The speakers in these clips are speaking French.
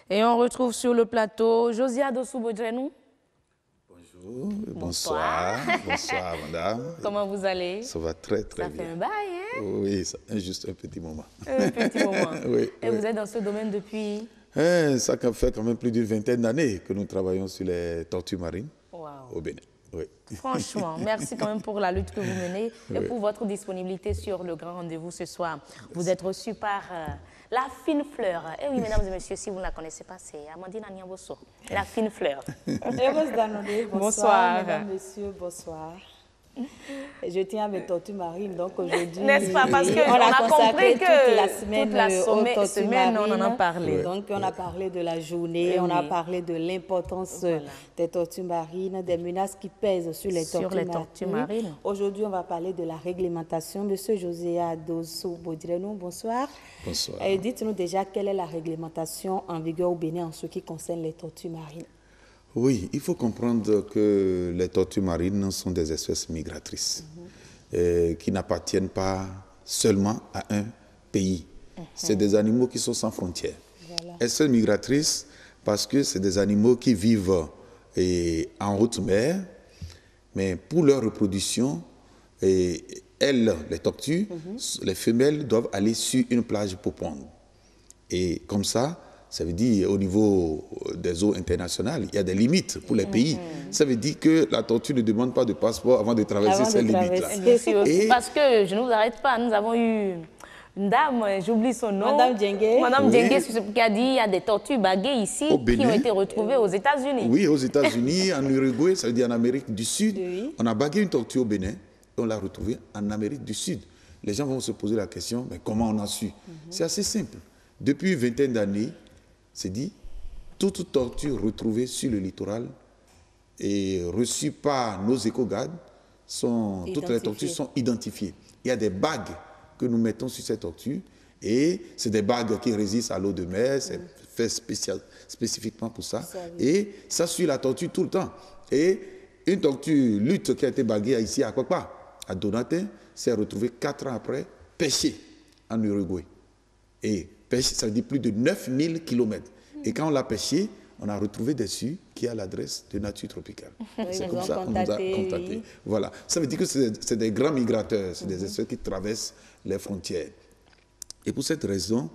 Et on retrouve sur le plateau Josia Dossou-Bodrenou. Bonjour, bonsoir, bonsoir madame. Comment vous allez? Ça va très bien. Ça fait un bail, hein? Oui, juste un petit moment. Un petit moment. Oui, Et oui. vous êtes dans ce domaine depuis? Ça fait quand même plus d'une vingtaine d'années que nous travaillons sur les tortues marines au Bénin. Oui. Franchement, merci quand même pour la lutte que vous menez et Oui. pour votre disponibilité sur le grand rendez-vous ce soir. Vous êtes reçu par la fine fleur. Et oui, mesdames et messieurs, si vous ne la connaissez pas, c'est Amandine Aniaboso, la fine fleur. Bonsoir, mesdames, messieurs, bonsoir. Je tiens à mes tortues marines, donc aujourd'hui... N'est-ce pas? Parce qu'on a compris que toute la semaine, on en a parlé. Donc, on a parlé de la journée, on a parlé de l'importance des tortues marines, des menaces qui pèsent sur les tortues marines. Aujourd'hui, on va parler de la réglementation. Monsieur Josia Dossou-Bodrenou, bonsoir. Bonsoir. Dites-nous déjà quelle est la réglementation en vigueur au Bénin en ce qui concerne les tortues marines. Oui, il faut comprendre que les tortues marines sont des espèces migratrices qui n'appartiennent pas seulement à un pays. C'est des animaux qui sont sans frontières. Voilà. Elles sont migratrices parce que c'est des animaux qui vivent en haute mer, mais pour leur reproduction, elles, les tortues, les femelles doivent aller sur une plage pour pondre. Et comme ça veut dire au niveau des eaux internationales, il y a des limites pour les pays. Ça veut dire que la tortue ne demande pas de passeport avant de traverser ces limites-là. Parce que je ne vous arrête pas, nous avons eu une dame, j'oublie son nom. Madame Djengue. Madame Djengue, qui a dit qu'il y a des tortues baguées ici qui ont été retrouvées aux États-Unis. Oui, aux États-Unis, en Uruguay, ça veut dire en Amérique du Sud. Oui. On a bagué une tortue au Bénin et on l'a retrouvée en Amérique du Sud. Les gens vont se poser la question, mais comment on a su? C'est assez simple. Depuis une vingtaine d'années, c'est dit, toute tortue retrouvée sur le littoral et reçue par nos éco-gardes, toutes les tortues sont identifiées. Il y a des bagues que nous mettons sur ces tortues et c'est des bagues qui résistent à l'eau de mer, c'est fait spécifiquement pour ça. Et ça suit la tortue tout le temps. Et une tortue lutte qui a été baguée ici à Kwakpa, à Donatin, s'est retrouvée 4 ans après, pêchée en Uruguay. Et pêche, ça veut dire plus de 9000 km. Et quand on l'a pêché, on a retrouvé dessus qui a l'adresse de Nature Tropicale. C'est comme ça qu'on nous a contactés. Voilà. Ça veut dire que c'est des grands migrateurs, c'est des espèces qui traversent les frontières. Et pour cette raison,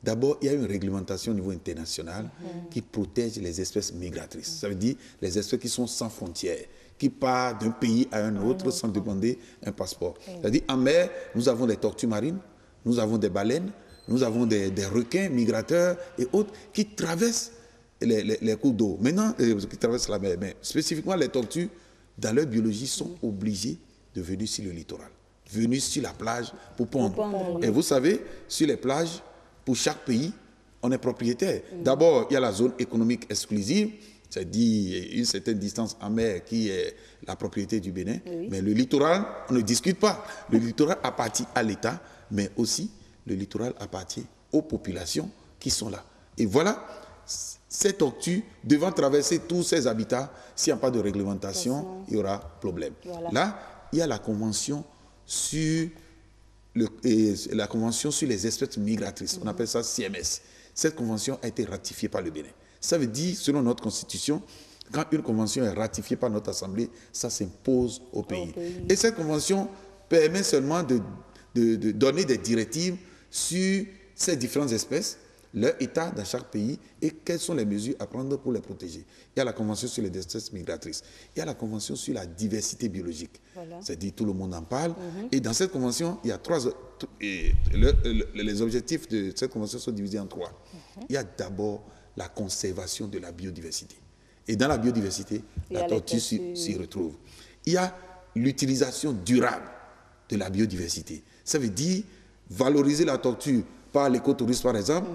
d'abord, il y a une réglementation au niveau international qui protège les espèces migratrices. Ça veut dire les espèces qui sont sans frontières, qui partent d'un pays à un autre sans demander un passeport. C'est-à-dire en mer, nous avons des tortues marines, nous avons des baleines, nous avons des requins migrateurs et autres qui traversent les cours d'eau. Maintenant, qui traversent la mer. Mais spécifiquement, les tortues, dans leur biologie, sont obligées de venir sur le littoral, venir sur la plage pour pondre. Et vous savez, sur les plages, pour chaque pays, on est propriétaire. D'abord, il y a la zone économique exclusive, c'est-à-dire une certaine distance en mer qui est la propriété du Bénin. Mais le littoral, on ne discute pas. Le littoral appartient à l'État, mais aussi le littoral appartient aux populations qui sont là. Et voilà, ces tortues, devant traverser tous ces habitats, s'il n'y a pas de réglementation, il y aura problème. Voilà. Là, il y a la convention sur les espèces migratrices. On appelle ça CMS. Cette convention a été ratifiée par le Bénin. Ça veut dire, selon notre constitution, quand une convention est ratifiée par notre assemblée, ça s'impose au pays. Et cette convention permet seulement de donner des directives sur ces différentes espèces, leur état dans chaque pays et quelles sont les mesures à prendre pour les protéger. Il y a la Convention sur les espèces migratrices. Il y a la Convention sur la diversité biologique. Voilà. C'est-à-dire tout le monde en parle. Et dans cette Convention, il y a les objectifs de cette Convention sont divisés en 3. Il y a d'abord la conservation de la biodiversité. Et dans la biodiversité, la tortue s'y retrouve. Il y a l'utilisation durable de la biodiversité. Ça veut dire valoriser la tortue par l'écotourisme, par exemple,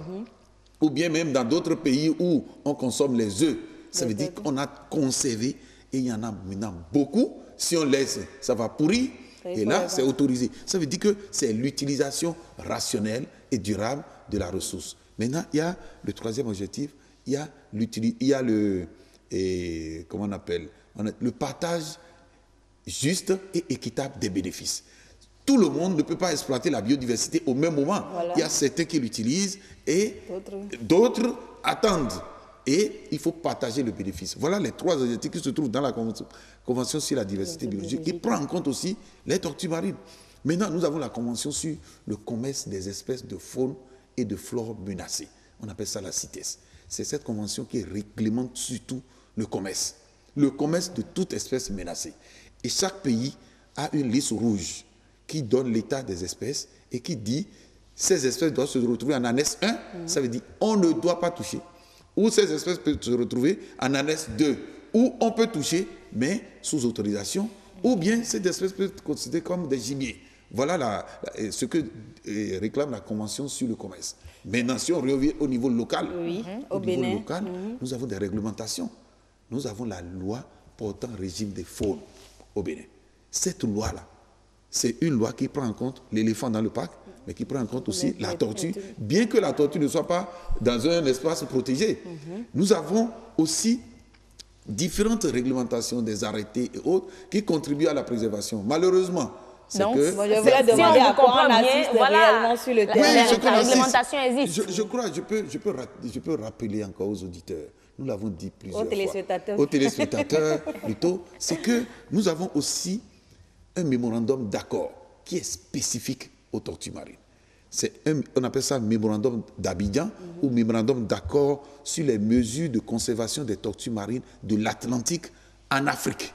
ou bien même dans d'autres pays où on consomme les œufs. Ça veut dire qu'on a conservé, et il y en a maintenant beaucoup. Si on laisse, ça va pourrir, et là, c'est autorisé. Ça veut dire que c'est l'utilisation rationnelle et durable de la ressource. Maintenant, il y a le troisième objectif, il y a le partage juste et équitable des bénéfices. Tout le monde ne peut pas exploiter la biodiversité au même moment. Voilà. Il y a certains qui l'utilisent et d'autres attendent. Et il faut partager le bénéfice. Voilà les 3 objectifs qui se trouvent dans la Convention sur la diversité biologique, qui prend en compte aussi les tortues marines. Maintenant, nous avons la Convention sur le commerce des espèces de faune et de flore menacées. On appelle ça la CITES. C'est cette convention qui réglemente surtout le commerce de toute espèce menacée. Et chaque pays a une liste rouge qui donne l'état des espèces et qui dit ces espèces doivent se retrouver en annexe 1, ça veut dire on ne doit pas toucher. Ou ces espèces peuvent se retrouver en annexe 2, où on peut toucher, mais sous autorisation, ou bien ces espèces peuvent être considérées comme des gibiers. Voilà ce que réclame la Convention sur le commerce. Maintenant, si on revient au niveau local, nous avons des réglementations. Nous avons la loi portant régime des faunes au Bénin. Cette loi-là, c'est une loi qui prend en compte l'éléphant dans le parc, mais qui prend en compte aussi la tortue, bien que la tortue ne soit pas dans un espace protégé. Nous avons aussi différentes réglementations des arrêtés et autres qui contribuent à la préservation. Malheureusement, donc, je voulais demander à quoi on assiste réellement sur le terrain. Oui, la réglementation existe. Je crois, je peux rappeler encore aux auditeurs, nous l'avons dit plusieurs fois, aux téléspectateurs plutôt, c'est que nous avons aussi un mémorandum d'accord qui est spécifique aux tortues marines. On appelle ça mémorandum d'Abidjan ou mémorandum d'accord sur les mesures de conservation des tortues marines de l'Atlantique en Afrique.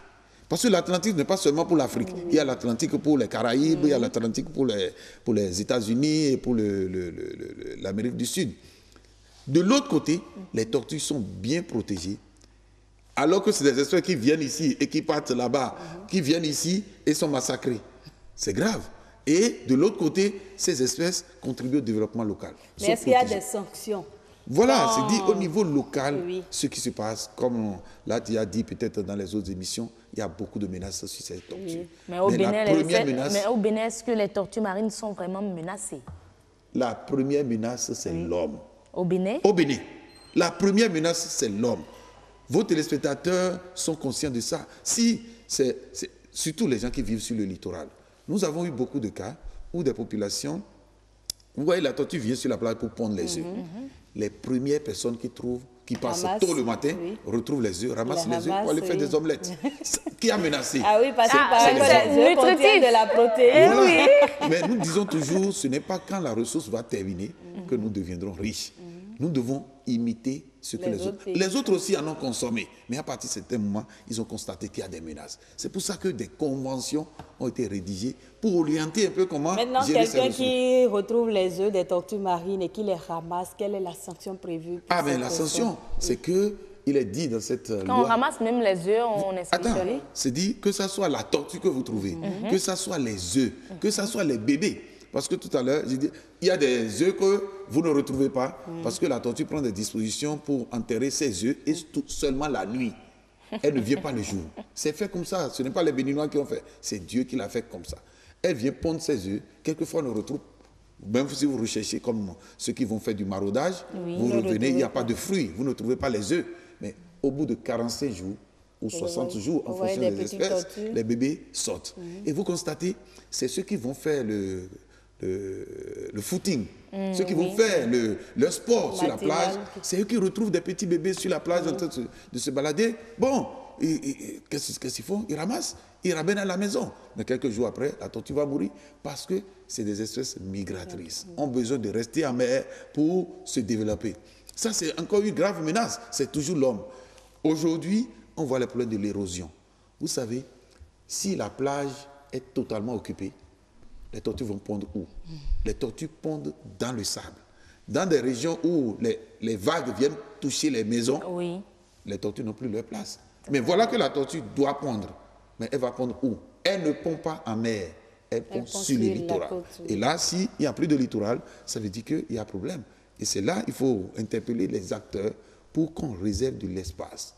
Parce que l'Atlantique n'est pas seulement pour l'Afrique. Il y a l'Atlantique pour les Caraïbes, il y a l'Atlantique pour les États-Unis et pour l'Amérique du Sud. De l'autre côté, les tortues sont bien protégées, alors que c'est des espèces qui viennent ici et qui partent là-bas, qui viennent ici et sont massacrées. C'est grave. Et de l'autre côté, ces espèces contribuent au développement local. Mais est-ce qu'il y a des sanctions? Voilà, c'est dit au niveau local, ce qui se passe, comme là tu as dit peut-être dans les autres émissions, il y a beaucoup de menaces sur ces tortues. Mais au Bénin, est-ce que les tortues marines sont vraiment menacées? La première menace, c'est l'homme. Au Bénin? Au Bénin. La première menace, c'est l'homme. Vos téléspectateurs sont conscients de ça. Surtout les gens qui vivent sur le littoral. Nous avons eu beaucoup de cas où des populations, vous voyez, la tortue vient sur la plage pour pondre les œufs. Les premières personnes qui passent tôt le matin, retrouvent les œufs, ramassent les œufs pour aller faire des omelettes. Qui a menacé? Ah oui, parce que les œufs contiennent de la protéine. Voilà. Mais nous disons toujours, ce n'est pas quand la ressource va terminer que nous deviendrons riches. Nous devons imiter ce que les autres... Les autres aussi en ont consommé. Mais à partir de certain moment, ils ont constaté qu'il y a des menaces. C'est pour ça que des conventions ont été rédigées pour orienter un peu comment maintenant, gérer ces ressources. Quelqu'un qui retrouve les œufs des tortues marines et qui les ramasse, quelle est la sanction prévue? Ah ben la sanction, c'est que il est dit dans cette loi... Quand on ramasse même les œufs, on est Attends, c'est dit que ce soit la tortue que vous trouvez, que ce soit les œufs, que ce soit les bébés. Parce que tout à l'heure, j'ai dit, il y a des œufs que vous ne retrouvez pas, parce que la tortue prend des dispositions pour enterrer ses œufs et seulement la nuit. Elle ne vient pas le jour. C'est fait comme ça. Ce n'est pas les Béninois qui ont fait. C'est Dieu qui l'a fait comme ça. Elle vient pondre ses œufs. Quelquefois, on ne retrouve, même si vous recherchez comme ceux qui vont faire du maraudage, vous revenez, il n'y a pas de fruits. Vous ne trouvez pas les œufs. Mais au bout de 45 jours ou 60 jours, en fonction des espèces, les bébés sortent. Et vous constatez, c'est ceux qui vont faire le footing, ceux qui vont faire le sport sur la plage, c'est eux qui retrouvent des petits bébés sur la plage en train de se balader. Bon, qu'est-ce qu'ils font? Ils ramassent, ils ramènent à la maison. Mais quelques jours après, la tortue va mourir parce que c'est des espèces migratrices, ont besoin de rester en mer pour se développer. Ça, c'est encore une grave menace, c'est toujours l'homme. Aujourd'hui, on voit le problème de l'érosion. Vous savez, si la plage est totalement occupée, les tortues vont pondre où? Les tortues pondent dans le sable. Dans des régions où les vagues viennent toucher les maisons, les tortues n'ont plus leur place. Mais voilà que la tortue doit pondre. Mais elle va pondre où? Elle ne pond pas en mer, elle pond sur le littoral. Et là, s'il n'y a plus de littoral, ça veut dire qu'il y a problème. Et c'est là qu'il faut interpeller les acteurs pour qu'on réserve de l'espace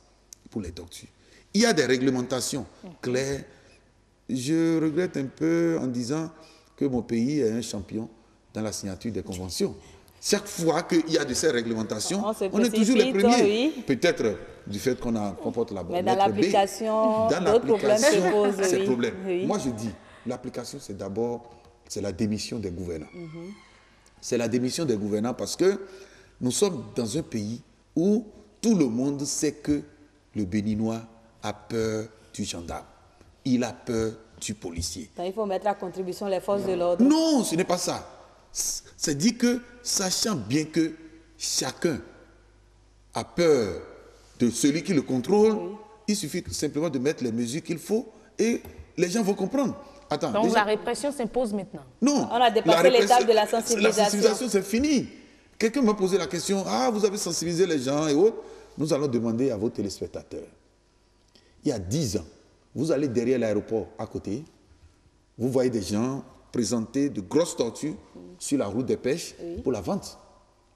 pour les tortues. Il y a des réglementations claires. Je regrette un peu en disant que mon pays est un champion dans la signature des conventions. Chaque fois qu'il y a de ces réglementations, on est toujours les premiers. Peut-être du fait qu'on porte la bonne lettre. Mais dans l'application, d'autres problèmes se posent. C'est problème. Moi, je dis, l'application, c'est d'abord la démission des gouvernants. C'est la démission des gouvernants parce que nous sommes dans un pays où tout le monde sait que le Béninois a peur du gendarme. Il a peur du policier. Donc, il faut mettre à contribution les forces de l'ordre. Non, ce n'est pas ça. C'est dit que, sachant bien que chacun a peur de celui qui le contrôle, il suffit simplement de mettre les mesures qu'il faut et les gens vont comprendre. Attends, donc la répression s'impose maintenant? Non. On a dépassé l'étape de la sensibilisation. La sensibilisation, c'est fini. Quelqu'un m'a posé la question, ah, vous avez sensibilisé les gens et autres. Nous allons demander à vos téléspectateurs. Il y a 10 ans, vous allez derrière l'aéroport à côté, vous voyez des gens présenter de grosses tortues sur la route des pêches pour la vente.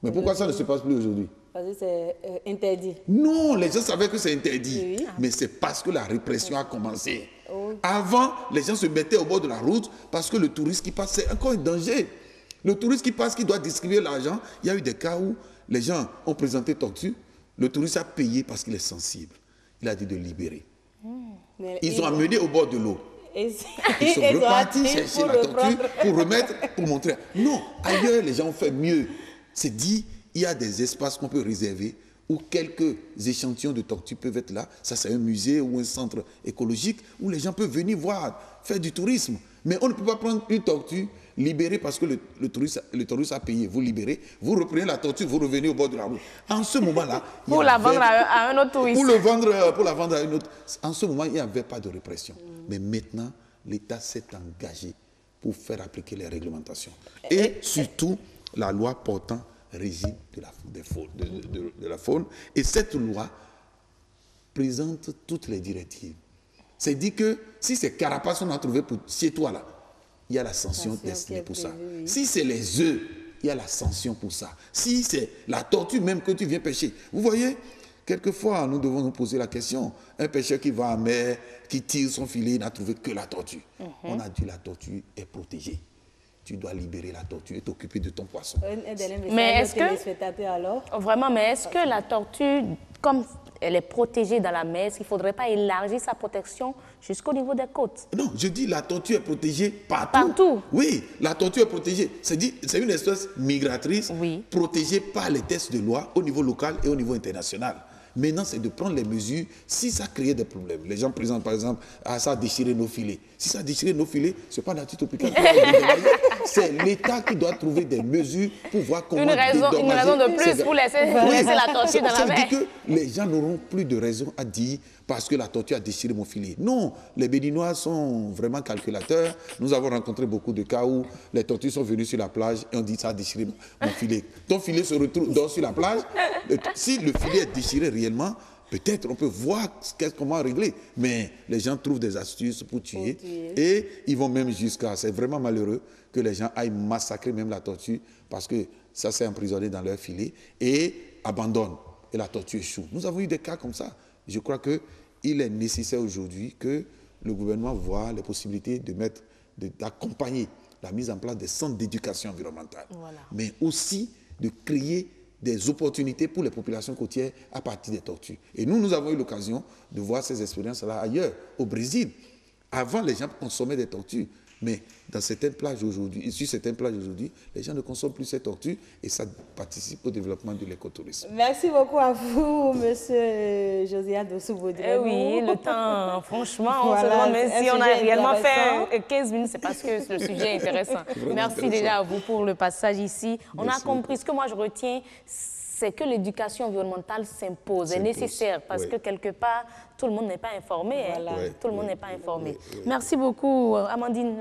Mais pourquoi ça ne se passe plus aujourd'hui? Parce que c'est interdit. Non, les gens savaient que c'est interdit. Oui. Mais c'est parce que la répression a commencé. Avant, les gens se mettaient au bord de la route parce que le touriste qui passe, c'est encore un danger. Le touriste qui passe, qui doit distribuer l'argent, il y a eu des cas où les gens ont présenté tortue, le touriste a payé parce qu'il est sensible. Il a dit de libérer. Ils ont amené au bord de l'eau. Ils sont repartis chercher la tortue pour remettre, pour montrer. Non, ailleurs, les gens ont fait mieux. C'est dit, il y a des espaces qu'on peut réserver où quelques échantillons de tortues peuvent être là. Ça, c'est un musée ou un centre écologique où les gens peuvent venir voir, faire du tourisme. Mais on ne peut pas prendre une tortue, libérer parce que le touriste a payé. Vous libérez, vous reprenez la tortue, vous revenez au bord de la route. En ce moment-là... pour la vendre à un autre touriste. Pour la vendre à un autre. En ce moment, il n'y avait pas de répression. Mais maintenant, l'État s'est engagé pour faire appliquer les réglementations. Et surtout, la loi portant régime de la faune. Et cette loi présente toutes les directives. C'est dit que si c'est carapace qu'on a trouvé chez toi là, il y a la sanction destinée pour ça. Oui. Si c'est les œufs, il y a la sanction pour ça. Si c'est la tortue même que tu viens pêcher. Vous voyez, quelquefois, nous devons nous poser la question. Un pêcheur qui va en mer, qui tire son filet, n'a trouvé que la tortue. On a dit la tortue est protégée. Tu dois libérer la tortue et t'occuper de ton poisson. Mais est-ce que... alors? Vraiment, mais est-ce que la tortue, comme elle est protégée dans la mer, est-ce qu'il ne faudrait pas élargir sa protection jusqu'au niveau des côtes? Non, je dis la tortue est protégée partout. Partout? Oui, la tortue est protégée. C'est une espèce migratrice protégée par les textes de loi au niveau local et au niveau international. Maintenant, c'est de prendre les mesures si ça crée des problèmes. Les gens présentent, par exemple, ça a déchiré nos filets. Si ça a déchiré nos filets, ce n'est pas nature tropicale. C'est l'État qui doit trouver des mesures pour voir comment dédommager. Une raison de plus pour laisser la tortue dans la mer. Ça veut dire que les gens n'auront plus de raison à dire parce que la tortue a déchiré mon filet. Non, les Béninois sont vraiment calculateurs. Nous avons rencontré beaucoup de cas où les tortues sont venues sur la plage et on dit ça a déchiré mon filet. Ton filet se retrouve sur la plage. Si le filet est déchiré réellement, peut-être on peut voir comment régler. Mais les gens trouvent des astuces pour tuer. Et ils vont même jusqu'à... C'est vraiment malheureux que les gens aillent massacrer même la tortue parce que ça s'est emprisonné dans leur filet et abandonnent. Et la tortue échoue. Nous avons eu des cas comme ça. Je crois qu'il est nécessaire aujourd'hui que le gouvernement voit les possibilités d'accompagner la mise en place des centres d'éducation environnementale. Voilà. Mais aussi de créer des opportunités pour les populations côtières à partir des tortues. Et nous avons eu l'occasion de voir ces expériences-là ailleurs, au Brésil. Avant, les gens consommaient des tortues. Mais dans certaines plages aujourd'hui, sur certaines plages aujourd'hui, les gens ne consomment plus ces tortues et ça participe au développement de l'écotourisme. Merci beaucoup à vous, monsieur Josiah Dossou-Baudremou. Oui, le temps, franchement, on se demande même si on a réellement fait 15 minutes, c'est parce que le sujet est intéressant. Merci déjà à vous pour le passage ici. On a compris, ce que moi je retiens, c'est que l'éducation environnementale s'impose, est nécessaire parce que quelque part, tout le monde n'est pas informé. Voilà. Tout le monde n'est pas informé. Merci beaucoup, Amandine.